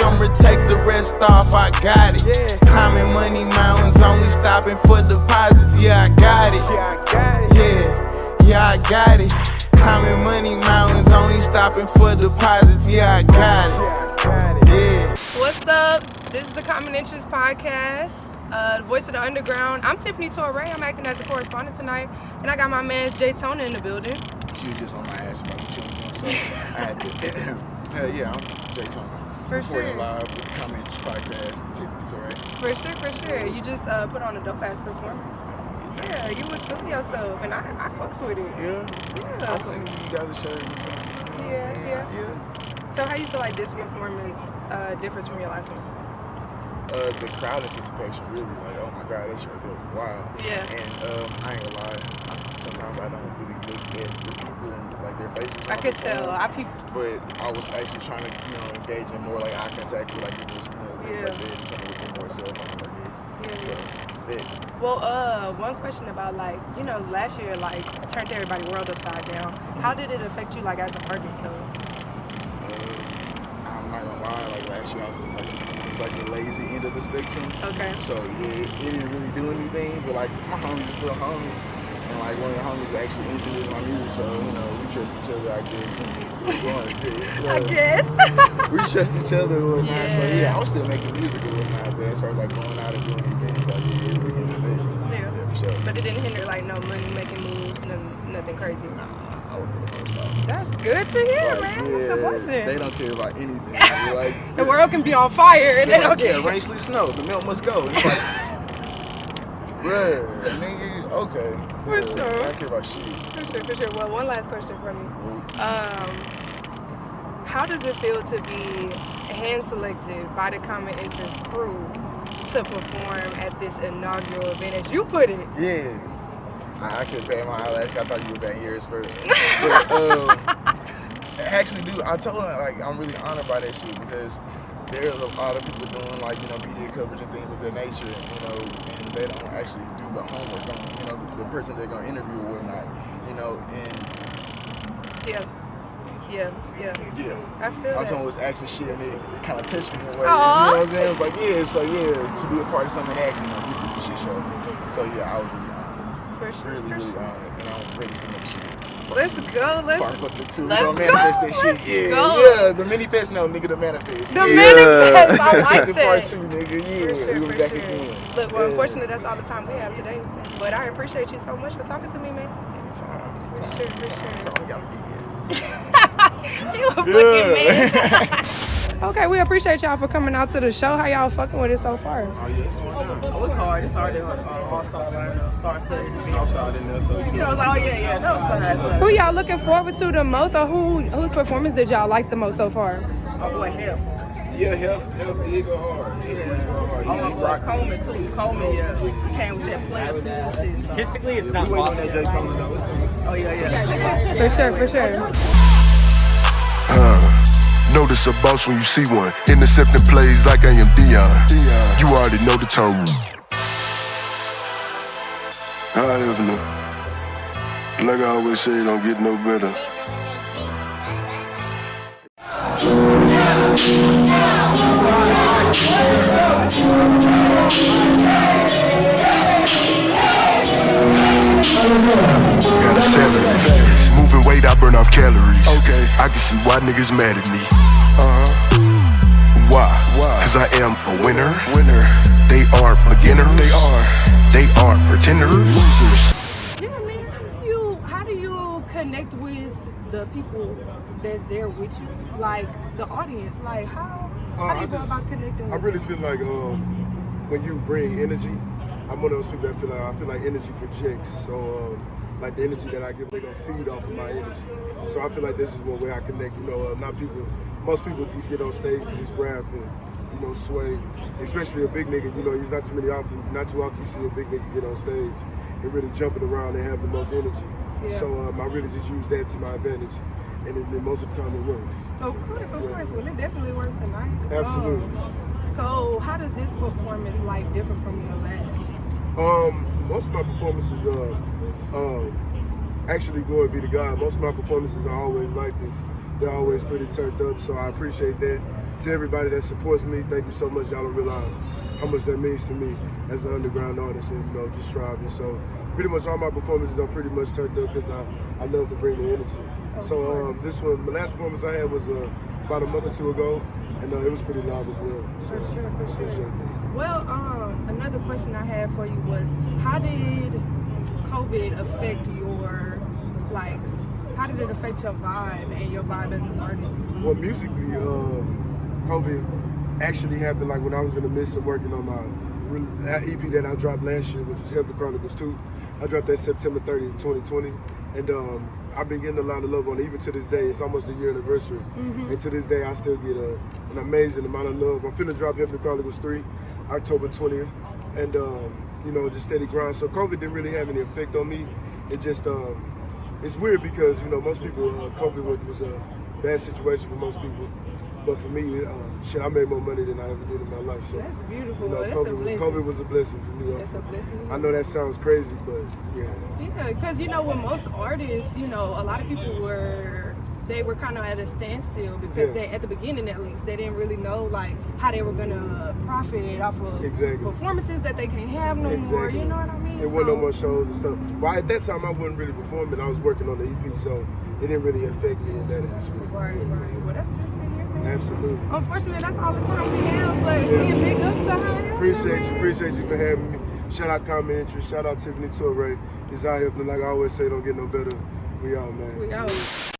summer, take the rest off, I got it. Yeah. Climbing money mountains, only stopping for deposits, yeah, I got it. Yeah, I got it. Climbing money mountains, only stopping for deposits, yeah, I got it. Yeah. What's up? This is the Common Interest Podcast, the voice of the underground. I'm Tiffany Torree. I'm acting as a correspondent tonight, and I got my man Jay Tona in the building. She was just on my ass about the children, so I had to. Yeah, I'm Jay Tona. For sure. Reporting live with the Common Interest Podcast, Tiffany Torree. For sure. You just put on a dope ass performance. Yeah, you was feeling yourself, and I fucks with it. Yeah. I think you guys are sharing the time. Yeah. So how you feel like this performance differs from your last one? The crowd anticipation, really, like, oh my God, that shit right there was wild. Yeah. And I ain't gonna lie, sometimes I don't really look at the people and like their faces. I could tell. But I was actually trying to, engage in more like eye contact with like the things like that, and trying to look at more cell phone like this. Yeah. So, yeah. Well, one question about last year turned everybody's world upside down. How did it affect you as an artist though? I'm not gonna lie, last year I was the lazy end of the spectrum. Okay. So yeah, it didn't really do anything, but my homies, just little homies, and one of the homies actually introduced my music, so we trust each other, I guess. We trust each other and whatnot. Yeah. So yeah, I was still making music and whatnot, but as far as going out and doing events, it really hindered it. Yeah, for sure. But it didn't hinder no money making moves, nothing crazy. Nah, I would for the most part. That's good to hear, man. Yeah, that's a blessing. They don't care about anything. The world can be on fire and they don't care. Yeah, rain, sleet, snow. The milk must go. It's bruh, nigga, okay. For sure. I don't care about shit. For sure. Well, one last question for me. How does it feel to be hand selected by the Common Interest crew to perform at this inaugural event, as you put it? Yeah. I could bat my eyelash. I thought you were batting yours first. But, actually, dude, I told her, I'm really honored by that shit because there's a lot of people doing, media coverage and things of that nature, and they don't actually do the homework on, the person they're going to interview or whatnot, and... Yeah. I feel that. Someone was asking shit and it kind of touched me in a way. You know what I'm saying? It was to be a part of something that actually, gives you the shit show. So yeah, I was really honored. For sure. Really honored, and I'm ready for next year. Let's go. Part fucking two. Let's go. Manifest that shit. Yeah. The Minifest, no, nigga, the manifest. Manifest, I like that. Part two, nigga. Yeah. For sure. Look, well, unfortunately, that's all the time we have today. But I appreciate you so much for talking to me, man. Anytime. For sure. Gotta be here. You a fucking man. Okay, we appreciate y'all for coming out to the show. How y'all fucking with it so far? It's hard. It's hard to all-star lineup, star-studded event. Outside in there, so Who y'all looking forward to the most, or whose performance did y'all like the most so far? My boy Hef. Yeah, Hef did go hard. My boy Coleman too. Coleman, came with that platform shit. Statistically, it's not possible. Oh yeah. For sure. Notice a boss when you see one. Intercepting plays like I am Dion. You already know the tone. HEFNER. Like I always say, it don't get no better. Got a salary. Moving weight, I burn off calories. Okay. I can see why niggas mad at me. Why? Cause I am a winner. They are beginners. They are pretenders. Losers. Yeah, man. How do you connect with the people that's there with you? The audience. How do you go about connecting with I really feel like when you bring energy, I'm one of those people that I feel like energy projects. So the energy that I give, they're gonna feed off of my energy. So I feel like this is one way I connect. Most people just get on stage and just rap and sway. Especially a big nigga. He's not too often you see a big nigga get on stage and really jumping around and have the most energy. Yeah. So I really just use that to my advantage, and then most of the time it works. Of course. Well, it definitely works tonight. Absolutely. So how does this performance differ from your last? Most of my performances, actually, glory be to God, most of my performances are always like this. they're always pretty turned up, so I appreciate that. To everybody that supports me, thank you so much. Y'all don't realize how much that means to me as an underground artist and, you know, just striving. So pretty much all my performances are pretty much turned up because I love to bring the energy. So this one, my last performance I had was about a month or two ago, and it was pretty live as well. So, for sure. Well, another question I had for you was, how did COVID affect your, like, how did it affect your vibe and your vibe as an artist? Well, musically, COVID actually happened like when I was in the midst of working on my EP that I dropped last year, which is HEFNER Chronicles 2. I dropped that September 30th, 2020, and I've been getting a lot of love on it. Even to this day, it's almost a year anniversary, and to this day, I still get an amazing amount of love. I'm finna drop HEFNER Chronicles 3, October 20th, and you know, just steady grind. So COVID didn't really have any effect on me. It just it's weird because, you know, most people, COVID was a bad situation for most people. But for me, shit, I made more money than I ever did in my life. So that's beautiful. You know, That's a blessing. COVID was a blessing for me. That's a blessing. I know that sounds crazy, but yeah. Yeah, because, you know, with most artists, you know, a lot of people were kind of at a standstill because they, at the beginning at least, they didn't really know like how they were gonna profit off of performances that they can't have no more. You know what I mean? There weren't no more shows and stuff. Well, at that time I wasn't really performing. I was working on the EP, so it didn't really affect me in that aspect. Right. Well, that's good to hear, man. Absolutely. Unfortunately, that's all the time we have, but big ups to HEFNER. Appreciate you for having me. Shout out Common Interest. Shout out Tiffany Torree. It's HEFNER. Like I always say, don't get no better. We out, man. We out.